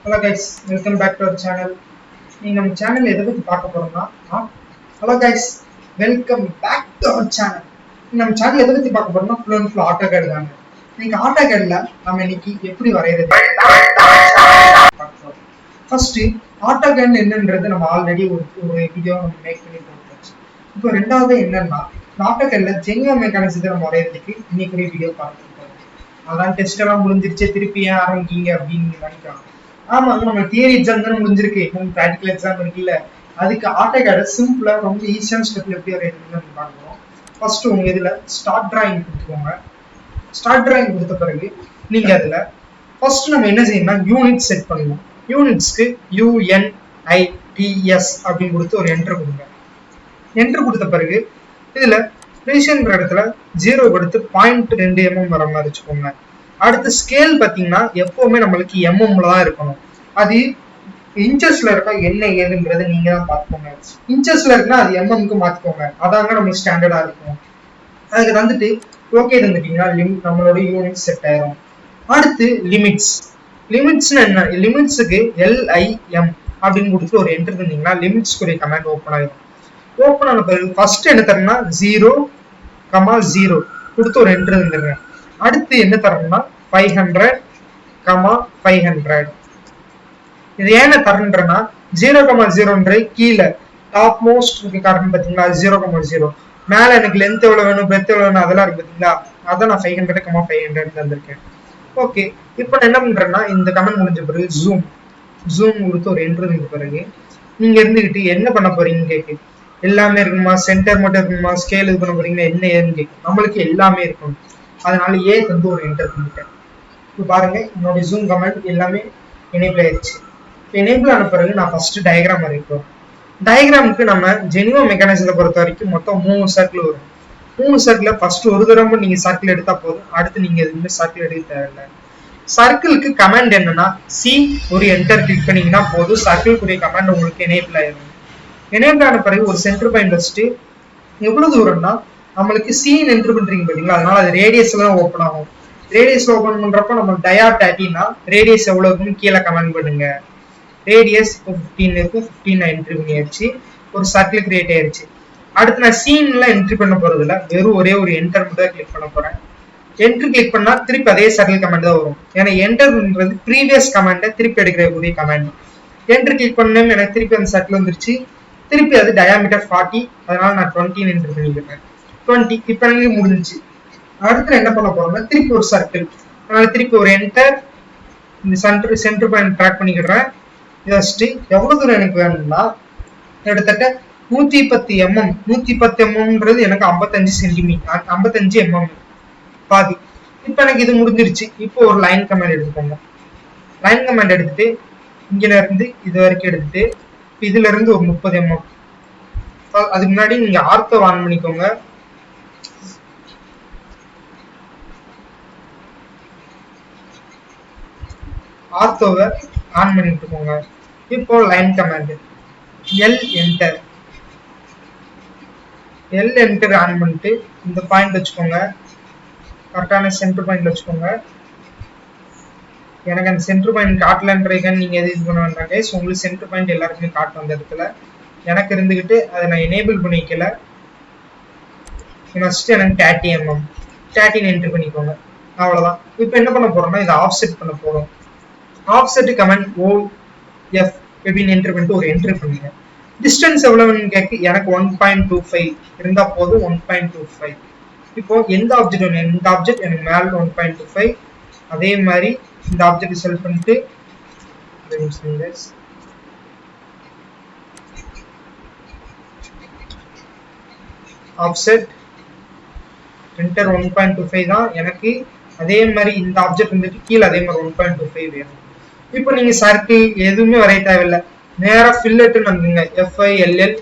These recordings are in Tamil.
Hello guys, welcome back to our channel. நீங்க நம்ம சேனல்ல எதை பத்தி பார்க்க போறோம்னா Hello guys, welcome back to our channel. நம்ம சேனல் எதை பத்தி பார்க்க போறோம்னா full and full AutoCAD தாங்க. நீங்க AutoCADல நம்ம இன்னைக்கு எப்படி வரையறது ஃபர்ஸ்ட் AutoCAD என்னன்றது நம்ம ஆல்ரெடி ஒரு வீடியோ நம்ம மேக் பண்ணி போட்டாச்சு. இப்போ ரெண்டாவது என்னன்னா AutoCADல Geneva மெக்கானிசத்தை நம்ம வரையறதுக்கு இன்னைக்கு ஒரு வீடியோ பார்க்க போறோம். அதான் டெஸ்ட் எல்லாம் முடிஞ்சிருச்சு, திருப்பி ஏன் ஆரம்பிக்கீங்க அப்படின்னு நினைக்கலாம். ஆமாங்க, நம்ம தியரி எக்ஸாம் தானே முடிஞ்சிருக்கு, ப்ராக்டிகல் எக்ஸாம் இருக்குல்ல. அதுக்கு AutoCAD சிம்பிளா ரொம்ப ஈஸியான ஸ்டெப்ல எப்படி வரையறதுன்னு பார்க்கணும். ஃபர்ஸ்ட் உங்க இதுல ஸ்டார்ட் டிராயிங் கொடுத்துக்கோங்க. ஸ்டார்ட் டிராயிங் கொடுத்த பிறகு நீங்க அதுல ஃபர்ஸ்ட் நம்ம என்ன செய்யணும்னா யூனிட் செட் பண்ணணும். யூனிட்ஸ்க்கு UNITS அப்படின்னு கொடுத்து ஒரு என்டர் கொடுங்க. என்டர் கொடுத்த பிறகு இதுல ப்ரீசியன்ற இடத்துல 0 கொடுத்து 0.2 mm வர மாதிரி வச்சுக்கோங்க. அடுத்து ஸ்கேல் பார்த்தீங்கன்னா எப்பவுமே நம்மளுக்கு எம்எம்ல தான் இருக்கணும். அது இன்ச்சஸ்ல இருக்கா என்ன ஏதுன்றது நீங்க தான் பார்த்துக்கோங்க. இன்ச்சஸ்ல இருக்குன்னா அது எம்எம்க்கு மாத்திக்கோங்க, அதாங்க நம்மளுக்கு ஸ்டாண்டர்டா இருக்கும். அதுக்கு வந்துட்டு ஓகே தந்துட்டீங்கன்னா நம்மளோட யூனிட் செட் ஆயிரும். அடுத்து லிமிட்ஸ். லிமிட்ஸ்னா என்ன? லிமிட்ஸுக்கு LIM அப்படின்னு கொடுத்து ஒரு என்டர் தந்தீங்கன்னா லிமிட்ஸ்க்குரிய கமாண்ட் ஓப்பன் ஆயிரும். ஓப்பன் ஆன பிறகு ஃபர்ஸ்ட் என்ன தரணும்னா 0,0 கொடுத்து ஒரு என்டர் தந்துடுங்க. அடுத்து என்ன தரணும்னா 500,500. இது ஏன்னு தரணுன்றனா 0,0 கீழே டாப் மோஸ்ட் காரணம் பார்த்தீங்களா 0,0. மேல எனக்கு லென்த் எவ்வளவு வேணும், பிரெத் எவ்வளவு வேணும் அதெல்லாம் இருக்கு பார்த்தீங்களா, அதான் நான் 500,500 தந்திருக்கேன். ஓகே, இப்போ நான் என்ன பண்றேன்னா இந்த கமெண்ட் முடிஞ்ச பிறகு ஜூம் கொடுத்து ஒரு என்டர் தந்த பிறகு நீங்க இருந்துகிட்டு என்ன பண்ண போறீங்கன்னு கேட்கு. எல்லாமே இருக்குமா, சென்டர் மட்டும் இருக்குமா, ஸ்கேல் இது பண்ண போறீங்கன்னா என்ன ஏதுன்னு கேட்கும். நம்மளுக்கு எல்லாமே இருக்கணும், அதனால வந்து ஒரு என்டர் பண்ணிட்டேன். இப்போ பாருங்க என்னோட ஜூம் கமெண்ட் எல்லாமே எனேபிள் ஆயிடுச்சு. எனேபிள் ஆன பிறகு நான் ஃபர்ஸ்ட் டயக்ராம் வரைக்கும். டயக்ராமுக்கு நம்ம ஜெனிவா மெக்கானிசத்தை பொறுத்த வரைக்கும் மொத்தம் 3 சர்க்கிள் வரும். 3 சர்க்கிள் ஃபர்ஸ்ட் ஒரு தடவை நீங்க சர்க்கிள் எடுத்தா போதும், அடுத்து நீங்க எதுவுமே சர்க்கிள் எடுக்க தேவையில்லை. சர்க்கிளுக்கு கமாண்ட் என்னன்னா ஒரு என்டர் கிளிக் பண்ணீங்கன்னா போதும், சர்க்கிளுக்குரிய கமாண்ட் உங்களுக்கு எனேபிள் ஆயிடும். எனேபிள் ஆன பிறகு ஒரு சென்டர் பாயிண்ட் வச்சுட்டு எவ்வளவு தூரம்னா நம்மளுக்கு சீன் என்டர் பண்றீங்க பாத்தீங்களா, அதனால அது ரேடியஸ்ல தான் ஓப்பன் ஆகும். ரேடியஸ்ல ஓப்பன் பண்றப்ப நம்ம டயாட் ஆட்டினா ரேடியஸ் எவ்வளவு இருக்குன்னு கீழே கமெண்ட் பண்ணுங்க. ரேடியஸ் 15 இருக்கு, 15 நான் என்ட்ரி பண்ணியாச்சு. ஒரு சர்க்கிள் கிரியேட் ஆயிடுச்சு. அடுத்து நான் சீன்ல என்ட்ரி பண்ண போறதுல வெறும் ஒரே ஒரு என்டர் மட்டும் தான் கிளிக் பண்ண போறேன். என்ட்ரி கிளிக் பண்ணா திருப்பி அதே சர்க்கிள் கமெண்ட் தான் வரும். ஏன்னா என்டர்ன்றது ப்ரீவியஸ் கமெண்டை திருப்பி எடுக்கக்கூடிய கமெண்ட். என்ட்ரி கிளிக் பண்ணணும், எனக்கு திருப்பி அந்த சர்க்கிள் வந்துருச்சு. திருப்பி அது டயாமீட்டர் 40, அதனால நான் 20 என்ட்ரி பண்ணிக்கிறேன். 20 இப்போ எனக்கு முடிஞ்சிச்சு. அடுத்து என்ன பண்ண போறோம்னா திருப்பி ஒரு சர்க்கிள், அதனால திருப்பி ஒரு என்டர், இந்த சென்டர் பாயிண்ட் ட்ராக் பண்ணிக்கிறேன். ஜஸ்ட் எவ்வளவு தூரம் எனக்கு வேணும்னா கிட்டத்தட்ட 110 mm. 110 mmன்றது எனக்கு 55 சென்டிமீட்டர், 55 mm பாதி. இப்போ எனக்கு இது முடிஞ்சிருச்சு. இப்போ ஒரு லைன் கமெண்ட் எடுத்துக்கோங்க. லைன் கமெண்ட் எடுத்துட்டு இங்க இருந்து இது வரைக்கும் எடுத்துட்டு இதுல இருந்து ஒரு 30 mm. அதுக்கு முன்னாடி நீங்க ஆர்த்தோ ஆன் பண்ணிக்கோங்க. ஆர்த்தோவை ஆன் பண்ணிட்டு போங்க. இப்போ line command L enter on பண்ணிட்டு இந்த பாயிண்ட் வச்சுக்கோங்க, கரெக்டான சென்டர் பாயிண்ட் வச்சுக்கோங்க. எனக்கு அந்த சென்டர் பாயிண்ட் காட்டலன்றீங்கன்னு நீங்க எது இது பண்ண வேண்டாங்க. உங்களுக்கு சென்டர் பாயிண்ட் எல்லாருக்குமே காட்டும் அந்த இடத்துல. எனக்கு இருந்துகிட்டு அதை நான் எனேபிள் பண்ணிக்கல. ஃபர்ஸ்ட் எனக்கு 30 mm 30 என்டர் பண்ணிக்கோங்க. அவ்வளவுதான். இப்போ என்ன பண்ண போறோம்னா இதை ஆஃப்செட் பண்ண போறோம். ஆஃப்செட் கமெண்ட் OF அப்படின்னு என்டர் பண்ணிட்டு ஒரு என்டர் பண்ணுங்க. டிஸ்டன்ஸ் எவ்வளவுன்னு கேட்க எனக்கு 1.25 இருந்தா போதும். 1.25. இப்போ எந்த ஆப்ஜெக்ட் வேணும்? இந்த ஆப்ஜெக்ட் எனக்கு மேல 1.25. அதே மாதிரி இந்த ஆப்ஜெக்ட் செலக்ட் பண்ணிட்டு ஆஃப்செட் என்டர் 1.25 தான் எனக்கு. அதே மாதிரி இந்த ஆப்ஜெக்ட் வந்துட்டு கீழே அதே மாதிரி 1.25 வேணும். இப்போ நீங்க சர்க்கிள் எதுவுமே வரைய தேவையில்லை, நேரா ஃபில்லட்னு வந்துங்க. FILLET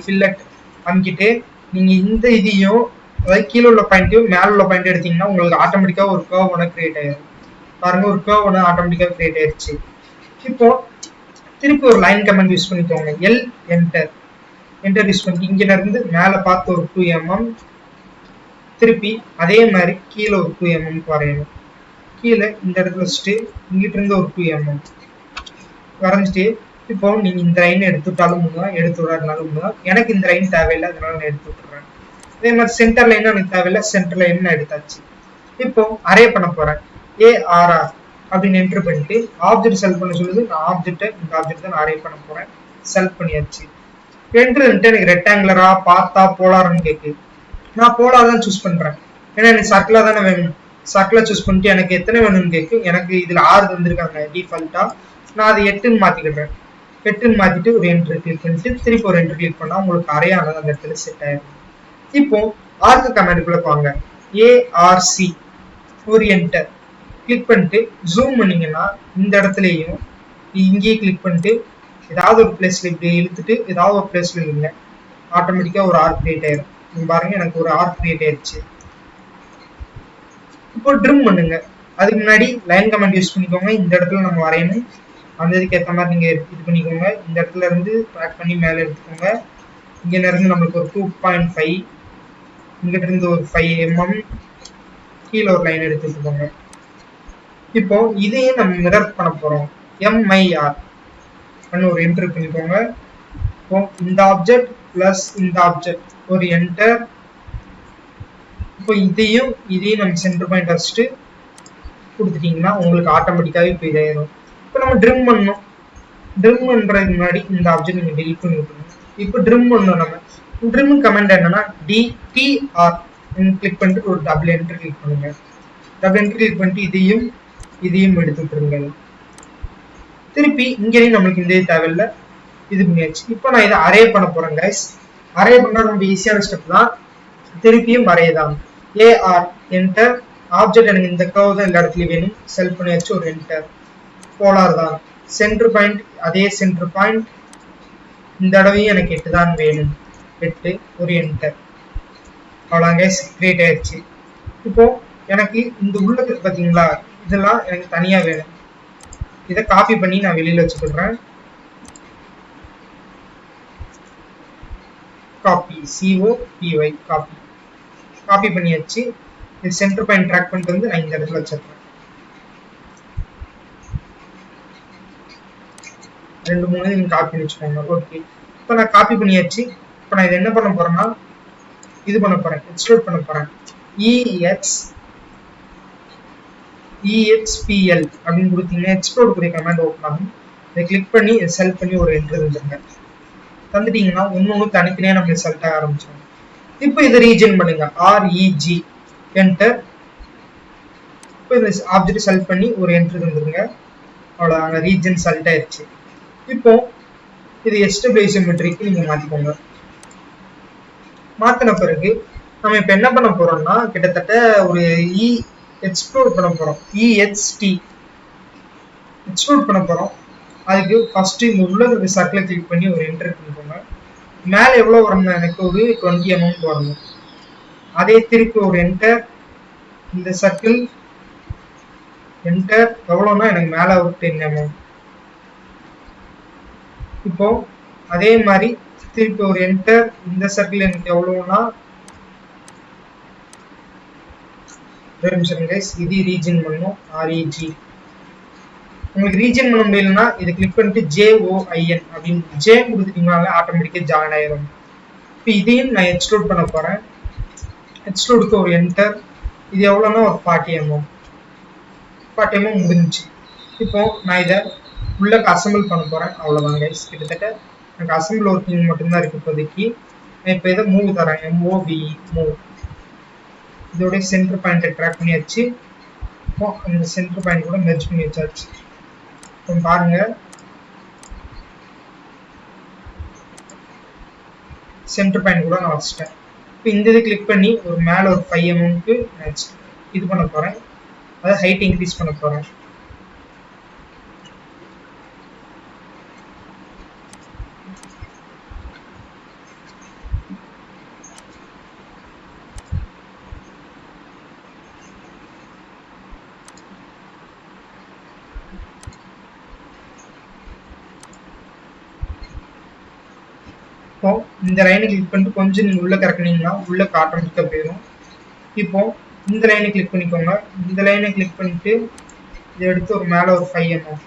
ஃபில்லட் அமுக்கிட்டு நீங்க இந்த இதையும் அதாவது கீழே உள்ள பாயிண்ட்டையும் மேல உள்ள பாயிண்ட் எடுத்தீங்கன்னா உங்களுக்கு ஆட்டோமேட்டிக்கா ஒரு கர்வ் ஒன்று கிரியேட் ஆயிடும். பாருங்க, ஒரு கர்வ் ஒன்று ஆட்டோமேட்டிக்கா கிரியேட் ஆயிடுச்சு. இப்போ திருப்பி ஒரு லைன் கமெண்ட் யூஸ் பண்ணிக்கோங்க. என்டர் யூஸ் பண்ணி இங்க இருந்து மேல பார்த்து ஒரு 2 mm, திருப்பி அதே மாதிரி கீழே ஒரு 2 mm வரையணும். கீழே இந்த இடத்துல வச்சுட்டு இங்கிட்ட இருந்து ஒரு 2 mm வரைஞ்சிட்டு இப்போ நீங்க இந்த லைன் எடுத்துட்டாலும் முடியும், எடுத்து விடாதுனாலும் முடியும். எனக்கு இந்த லைன் தேவையில்லை, அதனால நான் எடுத்து விட்டுறேன். அதே மாதிரி சென்டர் லைன் எனக்கு தேவையில்லை, சென்டர் லைன் நான் எடுத்தாச்சு. இப்போ அரே பண்ண போறேன். ARR அப்படின்னு என்டர் பண்ணிட்டு ஆப்ஜெக்ட் செலக்ட் பண்ண சொல்லுது. நான் இந்த ஆப்ஜெக்ட் தான் நான் அரே பண்ண போறேன். செலக்ட் பண்ணியாச்சு. என்டர் எனக்கு ரெக்டாங்குலரா பார்த்தா போலார்னு கேட்குது. நான் போலார் தான் சூஸ் பண்றேன், ஏன்னா எனக்கு சர்க்கிளா தானே வேணும். சர்க்கிளை சூஸ் பண்ணிட்டு எனக்கு எத்தனை வேணும்னு கேட்கு. எனக்கு இதுல 6 தந்திருக்காங்க டிஃபால்ட்டா. நான் அதை 8ன்னு மாத்திக்கிடுறேன். 8ன்னு மாத்திட்டு ஒரு என்ட்ரு கிளிக் பண்ணிட்டு திருப்பி ஒரு என்ட்ரு கிளிக் பண்ணா உங்களுக்கு அரையானது அந்த இடத்துல செட் ஆயிடும். இப்போ ஆர்க் கமாண்டுக்குள்ள போவாங்க. ARC ஒரு என்டர் கிளிக் பண்ணிட்டு ஜூம் பண்ணீங்கன்னா இந்த இடத்துலயும் இங்கேயே கிளிக் பண்ணிட்டு ஏதாவது ஒரு பிளேஸ்ல இப்படி இழுத்துட்டு ஏதாவது ஒரு பிளேஸ்ல இல்லைங்க, ஆட்டோமேட்டிக்கா ஒரு ஆர்க் கிரியேட் ஆயிரும். நீங்க பாருங்க எனக்கு ஒரு ஆர்க் கிரியேட் ஆயிடுச்சு. இப்போ ட்ரிம் பண்ணுங்க. அதுக்கு முன்னாடி லைன் கமாண்ட் யூஸ் பண்ணிக்கோங்க. இந்த இடத்துல நம்ம வரையணும், அந்த இதுக்கு ஏற்ற மாதிரி நீங்க இது பண்ணிக்கோங்க. இந்த இடத்துல இருந்து ட்ராக் பண்ணி மேலே எடுத்துக்கோங்க. இங்க இருந்து நம்மளுக்கு ஒரு 2.5, இங்கிட்ட இருந்து ஒரு 5 mm கீழே ஒரு லைன் எடுத்துக்கோங்க. இப்போ இதையும் நம்ம மிரர் பண்ண போறோம். MIR ஒரு என்டர் பண்ணிக்கோங்க. இப்போ இந்த ஆப்ஜெக்ட் பிளஸ் இந்த ஆப்ஜெக்ட் ஒரு என்டர். இப்போ இதையும் நம்ம சென்டர் பாயிண்ட் வச்சுட்டு கொடுத்துட்டீங்கன்னா உங்களுக்கு ஆட்டோமேட்டிக்காவே இப்போ இதாயிரும். இப்போ நம்ம ட்ரிம் பண்ணணும். ட்ரிம் பண்றதுக்கு முன்னாடி இந்த ஆப்ஜெக்ட் நீங்க டெலிட் பண்ணி விட்டுருங்க. இப்போ ட்ரிம் பண்ணணும். நம்ம ட்ரிம் கமெண்ட் என்னன்னா DTR கிளிக் பண்ணிட்டு ஒரு டபுள் என்டர் கிளிக் பண்ணுங்க. டபுள் என்டர் கிளிக் பண்ணிட்டு இதையும் எடுத்து விட்டுருங்க. திருப்பி இங்கேயும் நம்மளுக்கு இந்த தேவையில்லை, இது பண்ணியாச்சு. இப்போ நான் இதை அரே பண்ண போறேன் கைஸ். அரே பண்ணா ரொம்ப ஈஸியான ஸ்டெப் தான். திருப்பியும் அரே தான். AR enter. ஆப்ஜெக்ட் எனக்கு இந்த கர்வ் தான் எல்லா இடத்துலயும் வேணும், செலக்ட் பண்ணியாச்சு ஒரு என்டர். போலார் தான். சென்டர் பாயிண்ட் அதே சென்டர் பாயிண்ட், இந்த தடவையும் எனக்கு 8 தான் வேணும், 8 ஒரு என்டர். அவ்வளோ கைஸ் கிரியேட் ஆயிடுச்சு. இப்போ எனக்கு இந்த உள்ளது பார்த்தீங்களா, இதெல்லாம் எனக்கு தனியா வேணும். இதை காப்பி பண்ணி நான் வெளியில வச்சுக்கிறேன். Copy COPY copy. காப்பி பண்ணியாச்சு. இது சென்டர் பாயிண்ட் ட்ராக் பண்ணிட்டு வந்து நான் இந்த இடத்துல வச்சிருக்கேன். 2-3 நீங்க காப்பி பண்ணி வச்சுக்கோங்க. ஓகே, இப்போ நான் காப்பி பண்ணியாச்சு. இப்போ நான் இதை என்ன பண்ண போறேன்னா இது பண்ண போறேன், எக்ஸ்ட்ரூட் பண்ண போறேன். EXPL அப்படின்னு கொடுத்தீங்கன்னா எக்ஸ்ப்ளோர் கூடிய கமாண்ட் ஓப்பன் ஆகும். இதை கிளிக் பண்ணி செலக்ட் பண்ணி ஒரு என்ட்ரு தந்துருங்க. தந்துட்டீங்கன்னா ஒன்று தனித்தனியாக நம்ம செலக்ட் ஆக ஆரம்பிச்சோம். இப்போ இதை ரீஜன் பண்ணுங்க. REG enter. இப்போ இந்த ஆப்ஜெக்ட் செலக்ட் பண்ணி ஒரு என்ட்ரு தந்துருங்க. அவ்வளோதாங்க, ரீஜன் செலக்ட் ஆயிடுச்சு. இப்போ இது எஸ்டபிளைசோமெட்ரிக்கு நீங்க மாத்திக்கோங்க. மாத்தின பிறகு நம்ம இப்ப என்ன பண்ண போறோம்னா கிட்டத்தட்ட ஒரு எக்ஸ்ப்ளோர் பண்ண போறோம். EXT எக்ஸ்ப்ளோர் பண்ண போறோம். அதுக்கு ஃபர்ஸ்ட் இந்த உள்ள சர்க்கிளை கிளிக் பண்ணி ஒரு என்டர் பண்ணிக்கோங்க. மேலே எவ்வளவு வரணும், எனக்கு ஒரு 20 mm வரணும். அதே திருப்பி ஒரு என்டர். இந்த சர்க்கிள் என்டர் எவ்வளவுனா எனக்கு மேலே ஒரு 10 mm. இப்போ அதே மாதிரி திருப்பி ஒரு என்டர். இந்த சர்க்கிள் எனக்கு எவ்வளவுனா இது ரீஜன் பண்ணும். REG. உங்களுக்கு ரீஜன் பண்ண முடியலன்னா இதை கிளிக் பண்ணிட்டு JOIN அப்படின்னு ஜே கொடுத்துட்டீங்கனால ஆட்டோமேட்டிக்கா ஜாயின் ஆயிரும். இப்போ இதையும் நான் எக்ஸ்ட்ரூட் பண்ண போறேன். எக்ஸ்ட்ரூடுக்கு ஒரு என்டர். இது எவ்வளோன்னா ஒரு 40 mm. 40 mm முடிஞ்சிச்சு. இப்போ நான் இதை உள்ள அசம்பிள் பண்ண போறேன். அவ்வளோதான் கைஸ். கிட்டத்தட்ட எனக்கு அசம்பிள் ஒர்க்கிங் மட்டும்தான் இருக்கு இப்போதைக்கு. நான் இப்போ இதை மூவ் தரேன். MOVE move. இதோட சென்டர் பாயிண்ட் ட்ராக் பண்ணியாச்சு. இப்போ அந்த சென்டர் பாயிண்ட் கூட மெர்ஜ் பண்ணி வச்சாச்சு. இப்போ பாருங்க, சென்டர் பாயிண்ட் கூட நான் வச்சுட்டேன். இப்போ இந்த இது கிளிக் பண்ணி ஒரு மேலே ஒரு 5 mm நெக்ஸ்ட் இது பண்ண போறேன். அதை ஹைட் இன்க்ரீஸ் பண்ண போறேன். இப்போ இந்த லைனை கிளிக் பண்ணிட்டு கொஞ்சம் நீங்க உள்ள கறக்குனீங்கன்னா உள்ள ஆட்டோமேட்டிக்கா போயிடும். இப்போ இந்த லைனை கிளிக் பண்ணிக்கோங்க. இந்த லைனை கிளிக் பண்ணிட்டு இதை எடுத்து ஒரு மேலே ஒரு 5 mm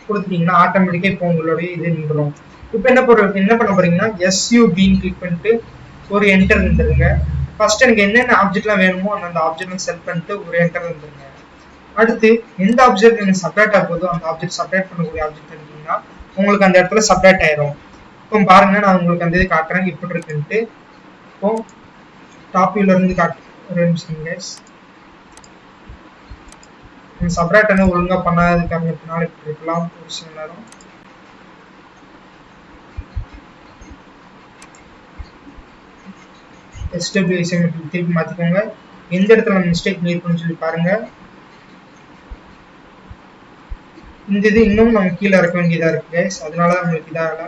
கொடுத்துட்டீங்கன்னா ஆட்டோமேட்டிக்கா இப்போ உங்களுடைய இது நின்றுடும். இப்போ என்ன பண்ண போறீங்கன்னா SUBன்னு கிளிக் பண்ணிட்டு ஒரு என்டர் இருந்துருங்க. ஃபர்ஸ்ட் எனக்கு என்னென்ன ஆப்ஜெக்ட்லாம் வேணுமோ அந்த ஆப்ஜெக்ட்லாம் செலக்ட் பண்ணிட்டு ஒரு என்டர் இருந்துருங்க. அடுத்து எந்த ஆப்ஜெக்ட் எனக்கு செப்பரேட் ஆக போதோ அந்த ஆப்ஜெக்ட் செப்பரேட் பண்ணக்கூடிய ஆப்ஜெக்ட் இருந்தீங்கன்னா உங்களுக்கு அந்த இடத்துல செப்பரேட் ஆயிரும். இப்போ பாருங்க நான் உங்களுக்கு அந்த இது காட்டுறேன் எப்படி இருக்குன்ட்டு. இப்போ டாப் வியூல இருந்து ஒரு நிமிஷம் கைஸ். செப்பரேட் வந்து ஒழுங்கா பண்ணாத காரணத்தினால இப்படி இருக்கலாம் ஒரு சில நேரம். SWIC திருப்பி மாத்திக்கோங்க. எந்த இடத்துல நம்ம மிஸ்டேக் பண்ணிருக்கோம்னு சொல்லி பாருங்க. இந்த இது இன்னும் நம்ம கீழே இறக்க வேண்டியதா இருக்கு கைஸ், அதனால நம்மளுக்கு இதாகல.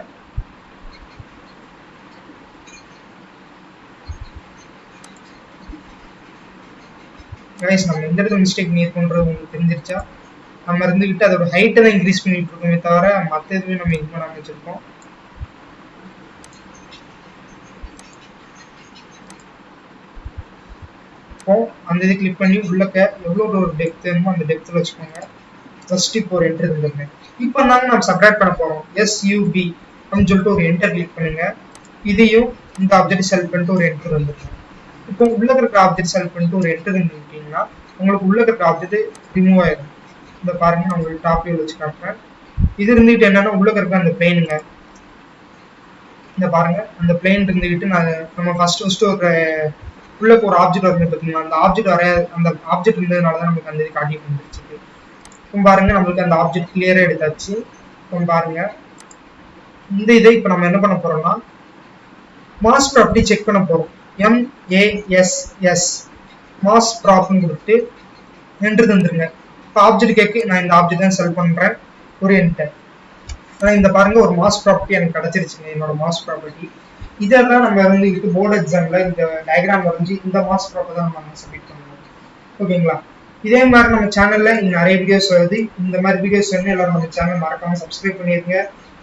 கைஸ் நம்ம எந்த இடத்துல மிஸ்டேக் பண்ணிருக்கோன்றது உங்களுக்கு தெரிஞ்சிருச்சா? நம்ம இருந்துகிட்டு அதோட ஹைட்டை தான் இன்க்ரீஸ் பண்ணிட்டு இருக்கோமே தவிர மற்ற எதுவுமே நம்ம இது பண்ணாம வச்சிருக்கோம். இப்போ அந்த இது கிளிக் பண்ணி உள்ளக்க எவ்வளோ ஒரு டெப்த் வேணுமோ அந்த டெப்த்தில் வச்சுக்கோங்க. ஃபர்ஸ்ட் இப்போ ஒரு என்டர் இருந்துருங்க. இப்போ தாங்க நம்ம செப்பரேட் பண்ண போறோம். SUB அப்படின்னு சொல்லிட்டு ஒரு என்டர் கிளிக் பண்ணுங்க. இதையும் இந்த ஆப்ஜெக்ட் செலக்ட் பண்ணிட்டு ஒரு என்டர் வந்துருங்க. இப்போ உள்ள இருக்கிற ஆப்ஜெக்ட் செலக்ட் பண்ணிட்டு ஒரு என்டர் இருந்துட்டீங்கன்னா உங்களுக்கு உள்ள இருக்கிற ஆப்ஜெக்ட் ரிமூவ் ஆயிடும். இந்த பாருங்க நான் உங்களுக்கு டாப் வியூ வச்சு காட்டுறேன். இது இருந்துட்டு என்னன்னா உள்ள இருக்கிற அந்த பிளேனுங்க, இந்த பாருங்க அந்த பிளேன் இருந்துகிட்டு நம்ம ஃபர்ஸ்ட் ஒரு உள்ள ஒரு ஆப்ஜெக்ட் வருது பார்த்தீங்களா, அந்த ஆப்ஜெக்ட் அந்த ஆப்ஜெக்ட் இருந்ததுனால தான் நமக்கு அந்த இது காட்டிட்டு வந்துருச்சு. இப்போ பாருங்க நம்மளுக்கு அந்த ஆப்ஜெக்ட் கிளியரா எடுத்தாச்சு. இப்போ பாருங்க இந்த இதை இப்போ நம்ம என்ன பண்ண போறோம்னா மாஸ் ப்ராப்பர்ட்டி செக் பண்ண போறோம். MASS மாஸ் ப்ராப்னு கொடுத்து என்டர் தந்துருங்க. இப்போ ஆப்ஜெக்ட் கேட்கு நான் இந்த ஆப்ஜெக்ட் தான் செலக்ட் பண்றேன், ஒரு என்டர். ஆனால் இந்த பாருங்க ஒரு மாஸ் ப்ராப்பர்ட்டி எனக்கு கிடைச்சிருச்சுங்க, என்னோட மாஸ் ப்ராப்பர்ட்டி. இதெல்லாம் நம்ம வந்து போர்டு எக்ஸாம்ல இந்த டயக்ராம் வரைஞ்சி இந்த மாஸ் ப்ராப்பர்ட்டி தான் நம்ம சப்மிட் பண்ணணும். ஓகேங்களா? இதே மாதிரி நம்ம சேனல்ல நிறைய வீடியோஸ் வருது. இந்த மாதிரி வீடியோஸ் வந்து எல்லாரும் நம்ம சேனல் மறக்காம சப்ஸ்கிரைப் பண்ணிருங்க.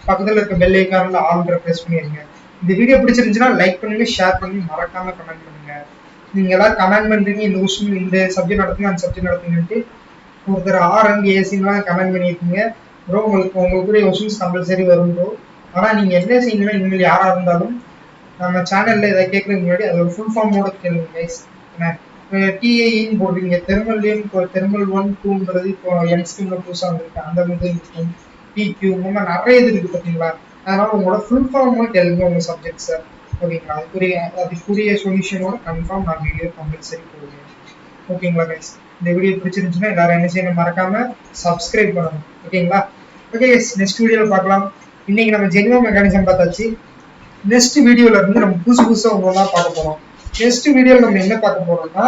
பக்கத்துல இருக்க பெல் ஐகான்ல ஆல்ன்ற பிரஸ் பண்ணிருங்க. இந்த வீடியோ பிடிச்சிருந்துச்சுன்னா லைக் பண்ணுங்க, ஷேர் பண்ணி மறக்காம கமெண்ட் பண்ணுங்க. நீங்க எல்லாரும் கமெண்ட் பண்றீங்க இந்த விஷயம் இந்த சப்ஜெக்ட் நடத்துங்க அந்த சப்ஜெக்ட் நடத்துங்கன்ட்டு. ஒருத்தர் RMACலாம் கமெண்ட் பண்ணியிருக்கீங்க ப்ரோ. உங்களுக்குரிய கொஸ்டின்ஸ் கம்பல்சரி வரும் ப்ரோ. ஆனா நீங்க என்ன செய்யணும்னா இனிமேல் யாரா இருந்தாலும் நம்ம சேனல்ல இதை கேட்கறதுக்கு முன்னாடி அது ஒரு ஃபுல் ஃபார்மோட கேளுங்க கைஸ். TAEன்னு போடுறீங்க, தெர்மல் 1 2ன்றது இப்போ என்ஸ்கிம்ல புதுசாக வந்திருக்கு, அந்த மாதிரி இருக்கும். PQ இந்த மாதிரி நிறைய இது இருக்கு பார்த்தீங்களா. அதனால உங்களோட ஃபுல் ஃபார்மா கேளுங்க உங்க சப்ஜெக்ட்ஸை. ஓகேங்களா? அதுக்குரிய சொல்யூஷனோட கன்ஃபார்ம் நான் வீடியோ கம்பல்சரி போடுவேன். ஓகேங்களா கைஸ்? இந்த வீடியோ பிடிச்சிருந்துச்சுன்னா எல்லாரும் என்ன செய்யணும், மறக்காம சப்ஸ்கிரைப் பண்ணணும். ஓகேங்களா? ஓகே கைஸ், நெக்ஸ்ட் வீடியோவில் பார்க்கலாம். இன்னைக்கு நம்ம ஜெனிவா மெக்கானிசம் பார்த்தாச்சு. நெக்ஸ்ட் வீடியோல இருந்து நம்ம புதுசா ஒவ்வொன்றா பார்க்க போறோம். நெக்ஸ்ட் வீடியோல நம்ம என்ன பார்க்க போறோம்னா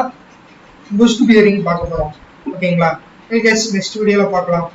புஷ் பியரிங் பார்க்க போறோம். ஓகேங்களா? ஓகே கைஸ், நெக்ஸ்ட் வீடியோல பார்க்கலாம்.